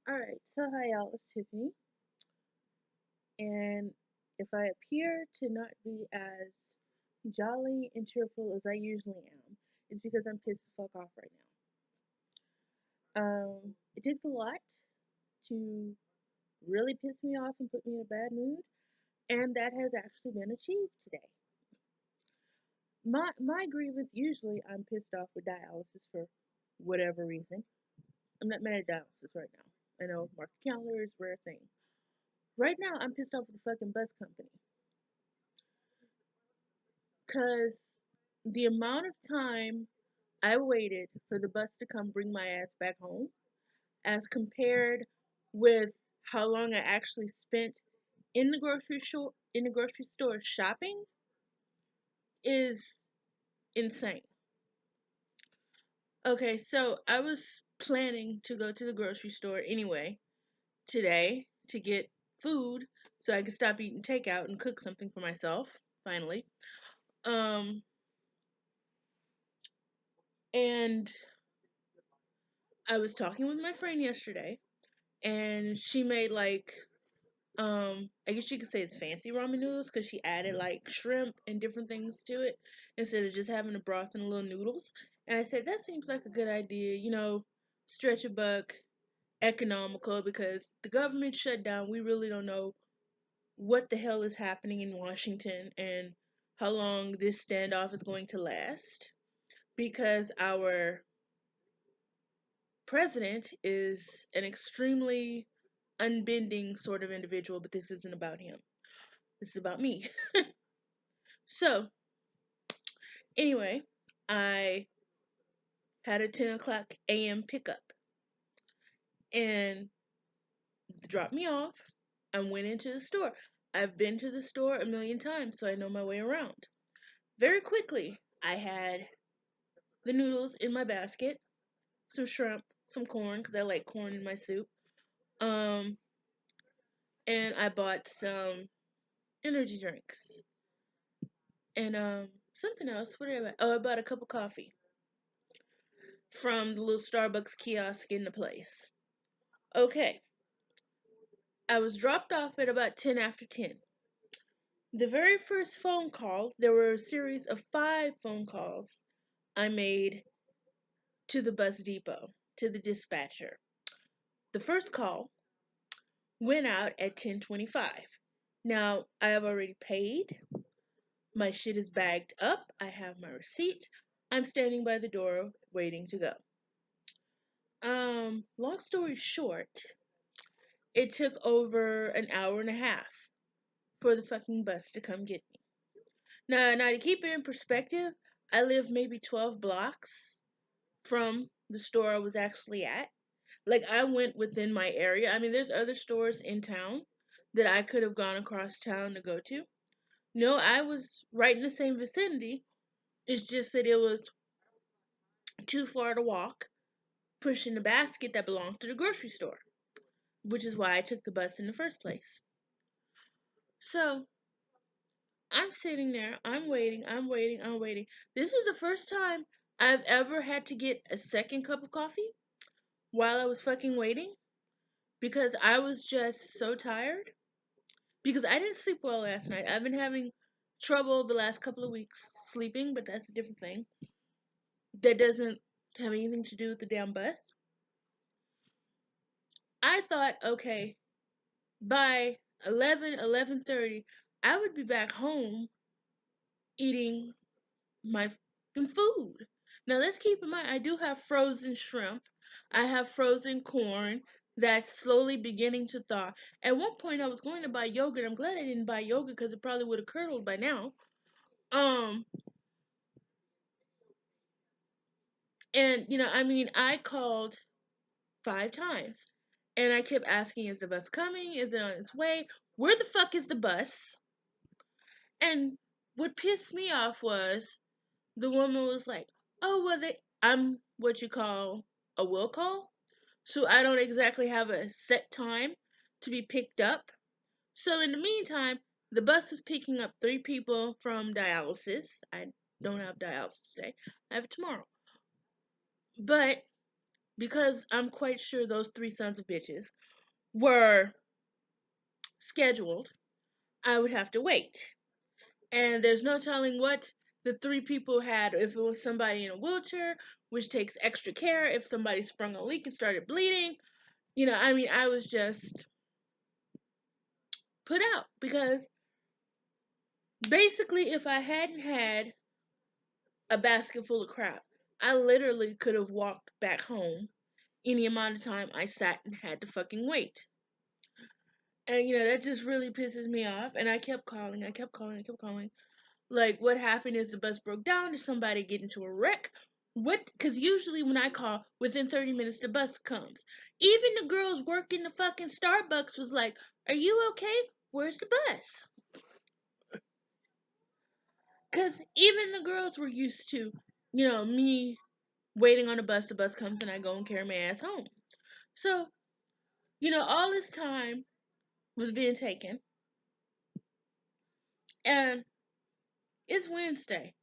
Alright, so hi y'all, it's Tiffany. And if I appear to not be as jolly and cheerful as I usually am, it's because I'm pissed the fuck off right now. It takes a lot to really piss me off and put me in a bad mood, and that has actually been achieved today. My grievance usually I'm pissed off with dialysis for whatever reason. I'm not mad at dialysis right now. I know market calendar is a rare thing. Right now I'm pissed off with the fucking bus company. Because the amount of time I waited for the bus to come bring my ass back home, as compared with how long I actually spent in the grocery store shopping, is insane. Okay, so I was planning to go to the grocery store anyway today to get food so I could stop eating takeout and cook something for myself finally. Um and I was talking with my friend yesterday, and she made like I guess you could say it's fancy ramen noodles because she added like shrimp and different things to it instead of just having the broth and the little noodles. And I said that seems like a good idea, stretch a buck, economical, because the government shut down. We really don't know what the hell is happening in Washington and how long this standoff is going to last, because our president is an extremely unbending sort of individual, but this isn't about him. This is about me. So, anyway, I had a 10 o'clock a.m. pickup and dropped me off and went into the store. I've been to the store a million times, so I know my way around. Very quickly, I had the noodles in my basket, some shrimp, some corn, because I like corn in my soup. Um, and I bought some energy drinks. And something else. What did I buy? Oh, I bought a cup of coffee from the little Starbucks kiosk in the place. Okay, I was dropped off at about 10 after 10. The very first phone call, there were a series of 5 phone calls I made to the bus depot, to the dispatcher. The first call went out at 10:25. Now, I have already paid. My shit is bagged up. I have my receipt. I'm standing by the door waiting to go. Long story short, it took over an hour and a half for the fucking bus to come get me. Now to keep it in perspective, I live maybe 12 blocks from the store I was actually at. Like, I went within my area. I mean, there's other stores in town that I could have gone across town to go to. No, I was right in the same vicinity. It's just that it was too far to walk, pushing a basket that belonged to the grocery store, which is why I took the bus in the first place. So, I'm sitting there, I'm waiting. This is the first time I've ever had to get a second cup of coffee while I was fucking waiting, because I was just so tired. Because I didn't sleep well last night. I've been having trouble the last couple of weeks sleeping, but that's a different thing. That doesn't have anything to do with the damn bus. I thought, okay, by 11:30, I would be back home eating my food. Now let's keep in mind, I do have frozen shrimp. I have frozen corn that's slowly beginning to thaw. At one point, I was going to buy yogurt. I'm glad I didn't buy yogurt because it probably would have curdled by now. Um, and I mean, I called 5 times, and I kept asking, "Is the bus coming? Is it on its way? Where the fuck is the bus?" And what pissed me off was the woman was like, "Oh, well, I'm what you call a will call, so I don't exactly have a set time to be picked up." So in the meantime, the bus was picking up 3 people from dialysis. I don't have dialysis today. I have it tomorrow. But because I'm quite sure those three sons of bitches were scheduled, I would have to wait. And there's no telling what the three people had. If it was somebody in a wheelchair, which takes extra care, if somebody sprung a leak and started bleeding, I mean, I was just put out because basically, if I hadn't had a basket full of crap, I literally could have walked back home any amount of time I sat and had to fucking wait. And that just really pisses me off. And I kept calling, I kept calling, I kept calling. Like, what happened is the bus broke down. Did somebody get into a wreck? What? Because usually when I call, within 30 minutes the bus comes. Even the girls working the fucking Starbucks was like, "Are you okay? Where's the bus?" Because even the girls were used to, me waiting on the bus comes and I go and carry my ass home. So, all this time was being taken, and it's Wednesday.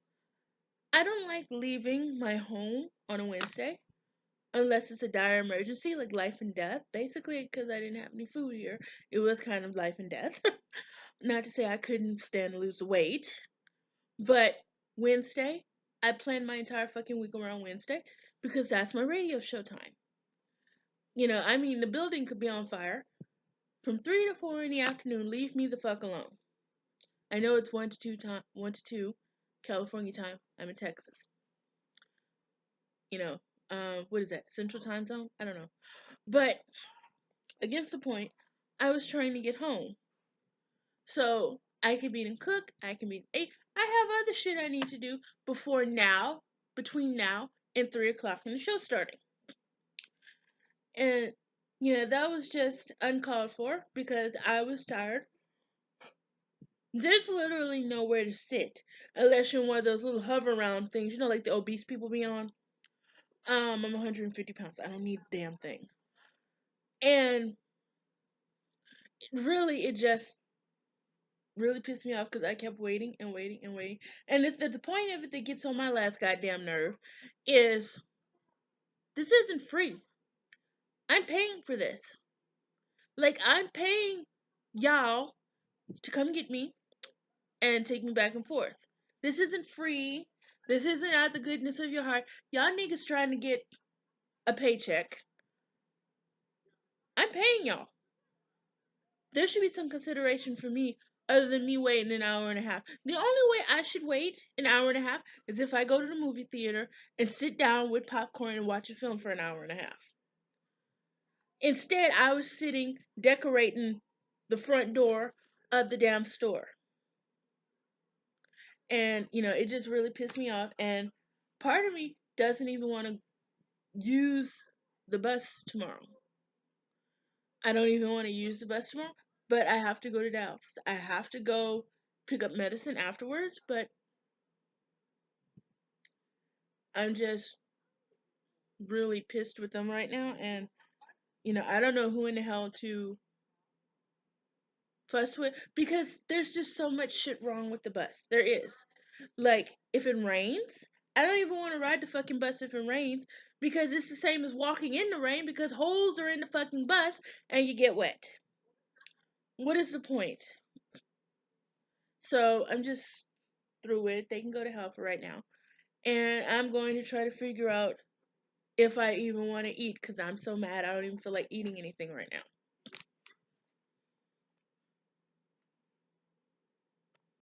I don't like leaving my home on a Wednesday unless it's a dire emergency, like life and death. Basically, because I didn't have any food here, it was kind of life and death. Not to say I couldn't stand to lose weight, but Wednesday, I planned my entire fucking week around Wednesday because that's my radio show time. I mean, the building could be on fire from 3 to 4 in the afternoon. Leave me the fuck alone. I know it's 1 to 2 California time. I'm in Texas. You know, what is that? Central time zone? I don't know. But against the point, I was trying to get home. So I can be and cook, I can be 8. I have other shit I need to do between now and 3 o'clock and the show starting. And that was just uncalled for because I was tired. There's literally nowhere to sit unless you're in one of those little hover around things, like the obese people be on. I'm 150 pounds. I don't need a damn thing. And really, it just really pissed me off because I kept waiting and waiting and waiting. And the point of it that gets on my last goddamn nerve is this isn't free. I'm paying for this. Like, I'm paying y'all to come get me and take me back and forth. This isn't free. This isn't out the goodness of your heart. Y'all niggas trying to get a paycheck. I'm paying y'all. There should be some consideration for me other than me waiting an hour and a half. The only way I should wait an hour and a half is if I go to the movie theater and sit down with popcorn and watch a film for an hour and a half. Instead, I was sitting decorating the front door of the damn store. And, it just really pissed me off. And part of me doesn't even want to use the bus tomorrow. I don't even want to use the bus tomorrow, but I have to go to Dallas. I have to go pick up medicine afterwards, but I'm just really pissed with them right now. And, I don't know who in the hell to fuss with because there's just so much shit wrong with the bus. There is. Like, if it rains, I don't even want to ride the fucking bus if it rains because it's the same as walking in the rain because holes are in the fucking bus and you get wet. What is the point? So I'm just through it. They can go to hell for right now. And I'm going to try to figure out if I even want to eat because I'm so mad I don't even feel like eating anything right now.